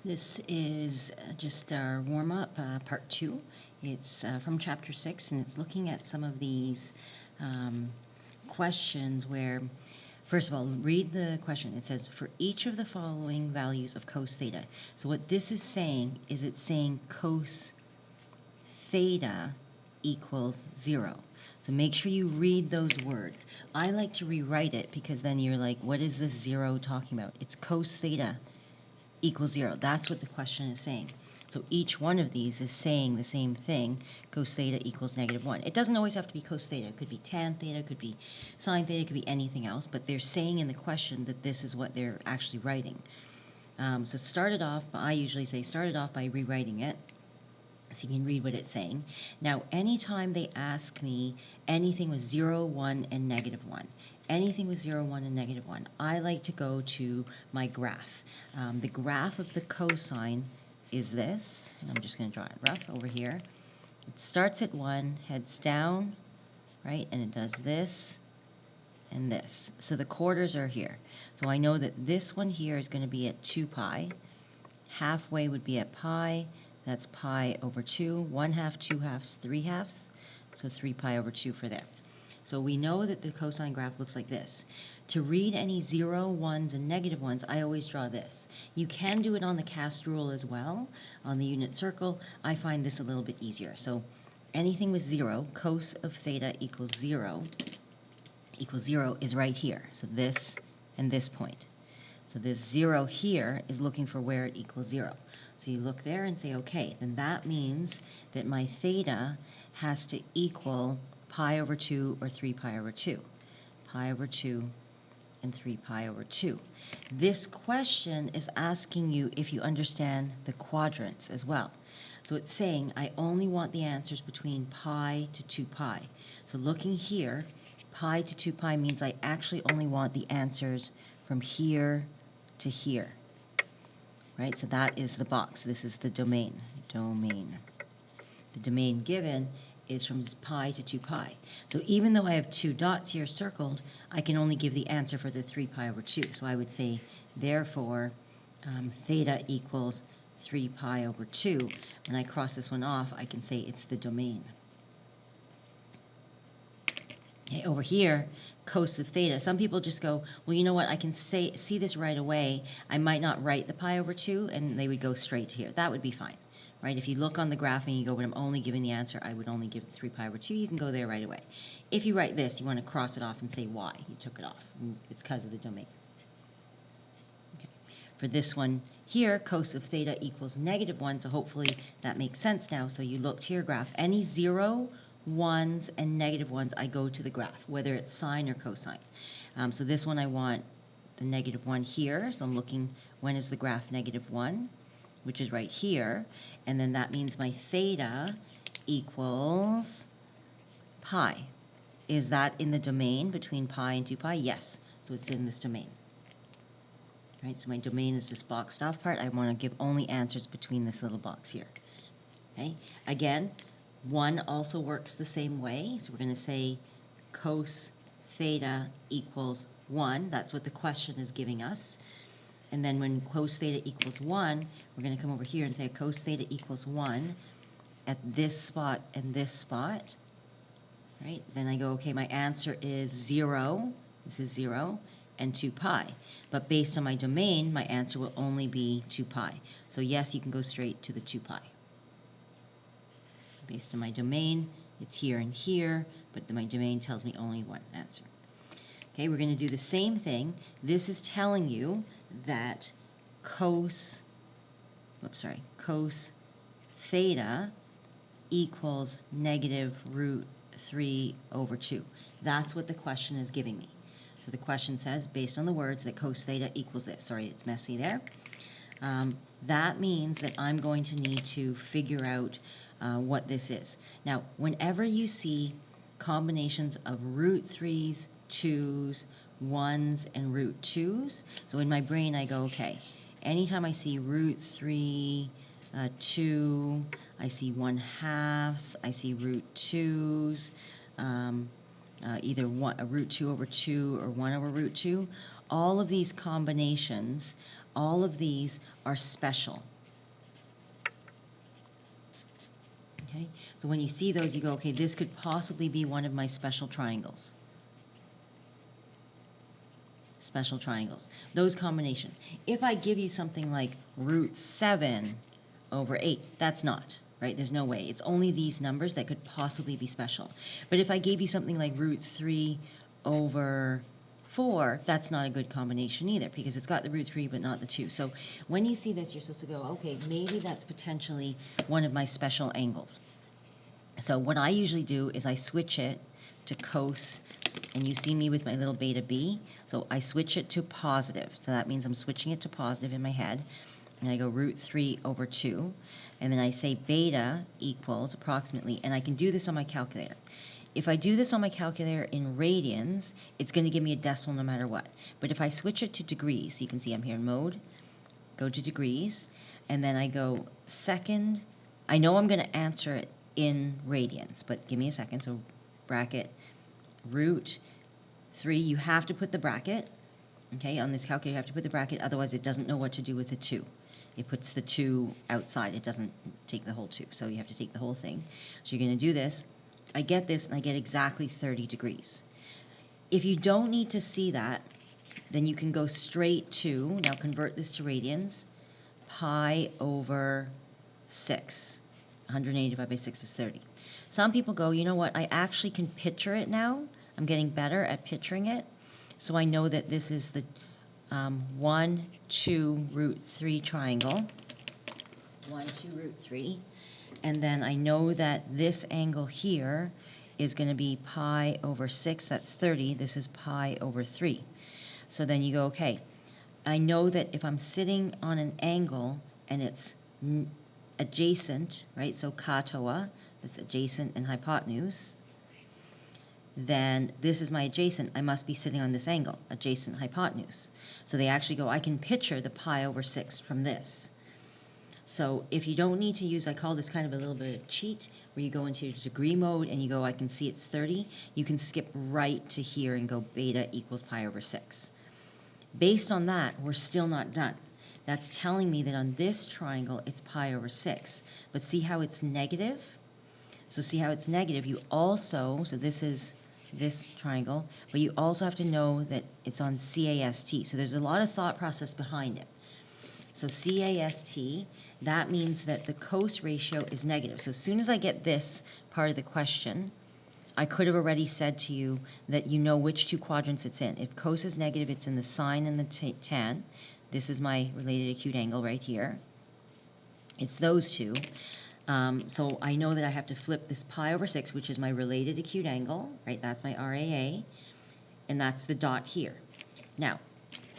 This is just our warm-up, part 2. It's from chapter 6, and it's looking at some of these questions where, first of all, read the question. It says, for each of the following values of cos theta. So what this is saying is it's saying cos theta equals 0. So make sure you read those words. I like to rewrite it because then you're like, what is this 0 talking about? It's cos theta equals 0. That's what the question is saying. So each one of these is saying the same thing, cos theta equals -1. It doesn't always have to be cos theta. It could be tan theta, it could be sine theta, it could be anything else, but they're saying in the question that this is what they're actually writing. So started off, I usually say started off by rewriting it, so you can read what it's saying. Now, anytime they ask me anything with 0, 1, and -1, anything with 0, 1, and -1, I like to go to my graph. The graph of the cosine is this, and I'm just going to draw it rough over here. It starts at 1, heads down, right, and it does this and this. So the quarters are here. So I know that this one here is going to be at 2 pi. Halfway would be at pi. That's pi over 2, 1/2, 2/2, 3/2, so 3 pi over 2 for there. So we know that the cosine graph looks like this. To read any 0, 1s, and -1s, I always draw this. You can do it on the cast rule as well, on the unit circle. I find this a little bit easier. So anything with 0, cos of theta equals 0 is right here. So this and this point. So this 0 here is looking for where it equals 0. So you look there and say, okay, then that means that my theta has to equal pi over 2 or 3 pi over 2. Pi over 2 and 3 pi over 2. This question is asking you if you understand the quadrants as well. So it's saying I only want the answers between pi to 2 pi. So looking here, pi to 2 pi means I actually only want the answers from here to here. Right, so that is the box. This is the domain. The domain given is from pi to 2 pi. So even though I have 2 dots here circled, I can only give the answer for the 3 pi over 2. So I would say, therefore, theta equals 3 pi over 2. When I cross this one off, I can say it's the domain. Okay, over here, cos of theta. Some people just go, well, you know what, I can see this right away. I might not write the pi over 2, and they would go straight here. That would be fine, right? If you look on the graph and you go, but I'm only giving the answer, I would only give 3 pi over 2, you can go there right away. If you write this, you want to cross it off and say why you took it off. It's because of the domain. Okay. For this one here, cos of theta equals -1, so hopefully that makes sense now. So you look to your graph. Any 0, 1s, and -1s, I go to the graph, whether it's sine or cosine. So this one I want the -1 here, so I'm looking, when is the graph -1, which is right here, and then that means my theta equals pi. Is that in the domain between pi and 2 pi? Yes, so it's in this domain. Right, so my domain is this boxed off part. I want to give only answers between this little box here. Okay, again, 1 also works the same way, so we're going to say cos theta equals 1. That's what the question is giving us. And then when cos theta equals 1, we're going to come over here and say cos theta equals 1 at this spot and this spot. Right? Then I go, okay, my answer is 0. This is 0 and 2 pi. But based on my domain, my answer will only be 2 pi. So yes, you can go straight to the 2 pi. Based on my domain, it's here and here, but my domain tells me only one answer. Okay, we're going to do the same thing. This is telling you that cos theta equals -√3 over 2. That's what the question is giving me. So the question says, based on the words, that cos theta equals this. Sorry, it's messy there. That means that I'm going to need to figure out what this is. Now, whenever you see combinations of √3s, 2s, 1s, and √2s, so in my brain I go, okay, anytime I see √3, 2, I see 1/2, I see √2s, either a √2 over 2 or 1 over √2, all of these combinations, all of these are special. Okay, so when you see those, you go, okay, this could possibly be one of my special triangles. Special triangles. Those combination. If I give you something like root 7 over 8, that's not, right? There's no way. It's only these numbers that could possibly be special. But if I gave you something like root 3 over 4, that's not a good combination either, because it's got the root 3 but not the 2. So when you see this, you're supposed to go, okay, maybe that's potentially one of my special angles. So what I usually do is I switch it to cos, and you see me with my little beta b, so I switch it to positive. So that means I'm switching it to positive in my head, and I go root 3 over 2, and then I say beta equals approximately, and I can do this on my calculator. If I do this on my calculator in radians, it's going to give me a decimal no matter what. But if I switch it to degrees, you can see I'm here in mode, go to degrees, and then I go second. I know I'm going to answer it in radians, but give me a second. So bracket root 3, you have to put the bracket, okay, on this calculator you have to put the bracket, otherwise it doesn't know what to do with the 2. It puts the 2 outside, it doesn't take the whole 2, so you have to take the whole thing. So you're going to do this, I get this, and I get exactly 30 degrees. If you don't need to see that, then you can go straight to, now convert this to radians, pi over 6. 180 divided by 6 is 30. Some people go, you know what, I actually can picture it now. I'm getting better at picturing it. So I know that this is the 1, 2, root 3 triangle. 1, 2, root 3. And then I know that this angle here is going to be pi over 6. That's 30. This is pi over 3. So then you go, okay, I know that if I'm sitting on an angle and it's adjacent, right, so katoa, that's adjacent and hypotenuse, then this is my adjacent. I must be sitting on this angle, adjacent hypotenuse. So they actually go, I can picture the pi over 6 from this. So if you don't need to use, I call this kind of a little bit of cheat, where you go into degree mode and you go, I can see it's 30. You can skip right to here and go beta equals pi over 6. Based on that, we're still not done. That's telling me that on this triangle, it's pi over 6. But see how it's negative? So see how it's negative? You also, so this is this triangle, but you also have to know that it's on CAST. So there's a lot of thought process behind it. So CAST, that means that the cos ratio is negative. So as soon as I get this part of the question, I could have already said to you that you know which 2 quadrants it's in. If cos is negative, it's in the sine and the tan. This is my related acute angle right here. It's those 2. So I know that I have to flip this pi over 6, which is my related acute angle, right? That's my RAA, and that's the dot here. Now,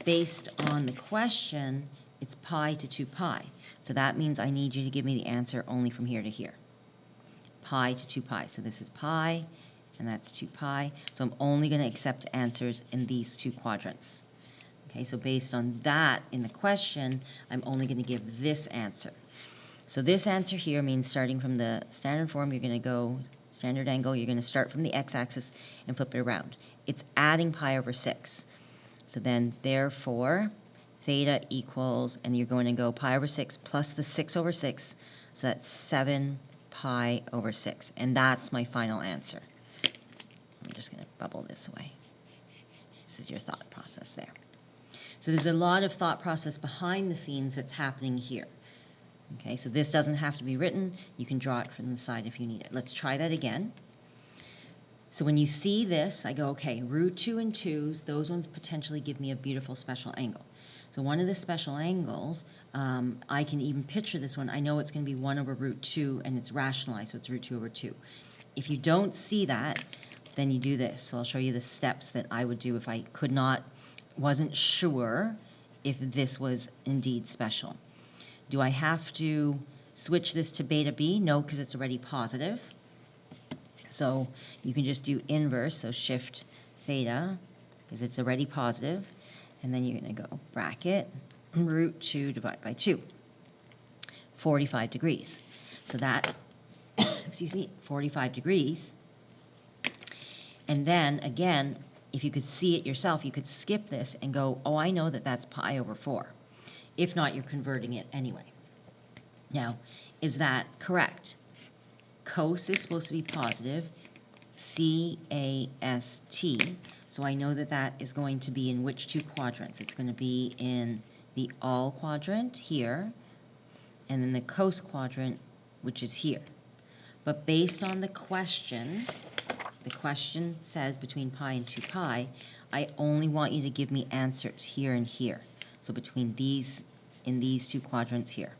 based on the question, it's pi to 2 pi. So that means I need you to give me the answer only from here to here. Pi to 2 pi. So this is pi, and that's 2 pi. So I'm only going to accept answers in these 2 quadrants. Okay, so based on that in the question, I'm only going to give this answer. So this answer here means starting from the standard form, you're going to go standard angle, you're going to start from the x-axis and flip it around. It's adding pi over 6. So then, therefore, theta equals, and you're going to go pi over 6 plus the 6 over 6, so that's 7 pi over 6. And that's my final answer. I'm just going to bubble this away. This is your thought process there. So there's a lot of thought process behind the scenes that's happening here. Okay, so this doesn't have to be written. You can draw it from the side if you need it. Let's try that again. So when you see this, I go, okay, root 2 and 2s, those ones potentially give me a beautiful special angle. So one of the special angles, I can even picture this one. I know it's going to be 1 over root 2, and it's rationalized, so it's root 2 over 2. If you don't see that, then you do this. So I'll show you the steps that I would do if I wasn't sure if this was indeed special. Do I have to switch this to beta b? No, because it's already positive. So you can just do inverse, so shift theta, because it's already positive. And then you're going to go bracket root 2 divided by 2. 45 degrees. So that, excuse me, 45 degrees. And then, again, if you could see it yourself, you could skip this and go, oh, I know that that's pi over 4. If not, you're converting it anyway. Now, is that correct? Cos is supposed to be positive, C-A-S-T. So I know that that is going to be in which two quadrants? It's going to be in the all quadrant here, and then the cos quadrant, which is here. But based on the question says between pi and 2 pi, I only want you to give me answers here and here. So between these, in these two quadrants here.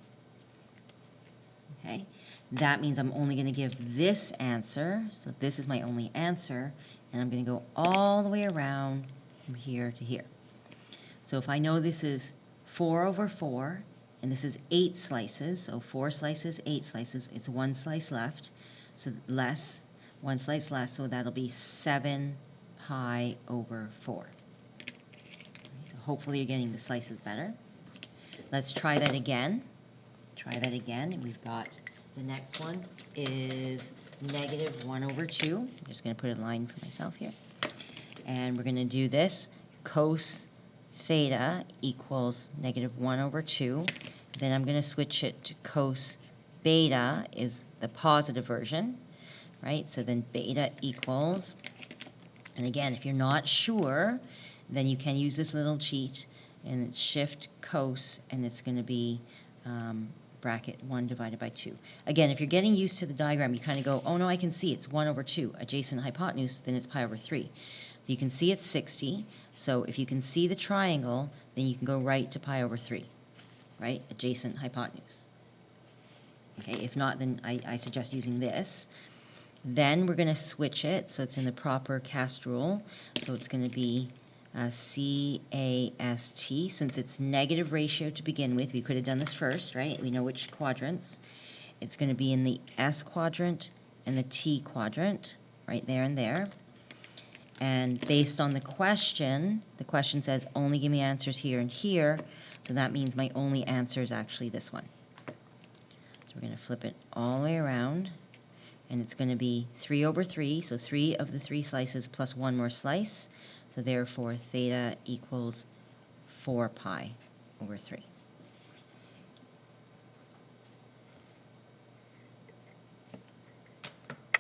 Okay? That means I'm only going to give this answer, so this is my only answer, and I'm going to go all the way around from here to here. So if I know this is 4 over 4, and this is 8 slices, so 4 slices, 8 slices, it's 1 slice left, so less, 1 slice less, so that'll be 7 pi over 4. So hopefully you're getting the slices better. Let's try that again. Try that again, and we've got the next one is negative 1 over 2. I'm just going to put a line for myself here. And we're going to do this. Cos theta equals negative 1 over 2. Then I'm going to switch it to cos beta is the positive version, right? So then beta equals, and again, if you're not sure, then you can use this little cheat, and it's shift cos, and it's going to be bracket 1 divided by 2. Again, if you're getting used to the diagram, you kind of go, oh no, I can see it's 1 over 2, adjacent hypotenuse, then it's pi over 3. So you can see it's 60, so if you can see the triangle, then you can go right to pi over 3, right? Adjacent hypotenuse. Okay, if not, then I suggest using this. Then we're going to switch it, so it's in the proper cast rule, so it's going to be C-A-S-T. Since it's negative ratio to begin with, we could have done this first, right? We know which quadrants. It's going to be in the S quadrant and the T quadrant, right there and there. And based on the question says only give me answers here and here, so that means my only answer is actually this one. So we're going to flip it all the way around, and it's going to be 3 over 3, so 3 of the 3 slices plus 1 more slice. So therefore, theta equals 4 pi over 3.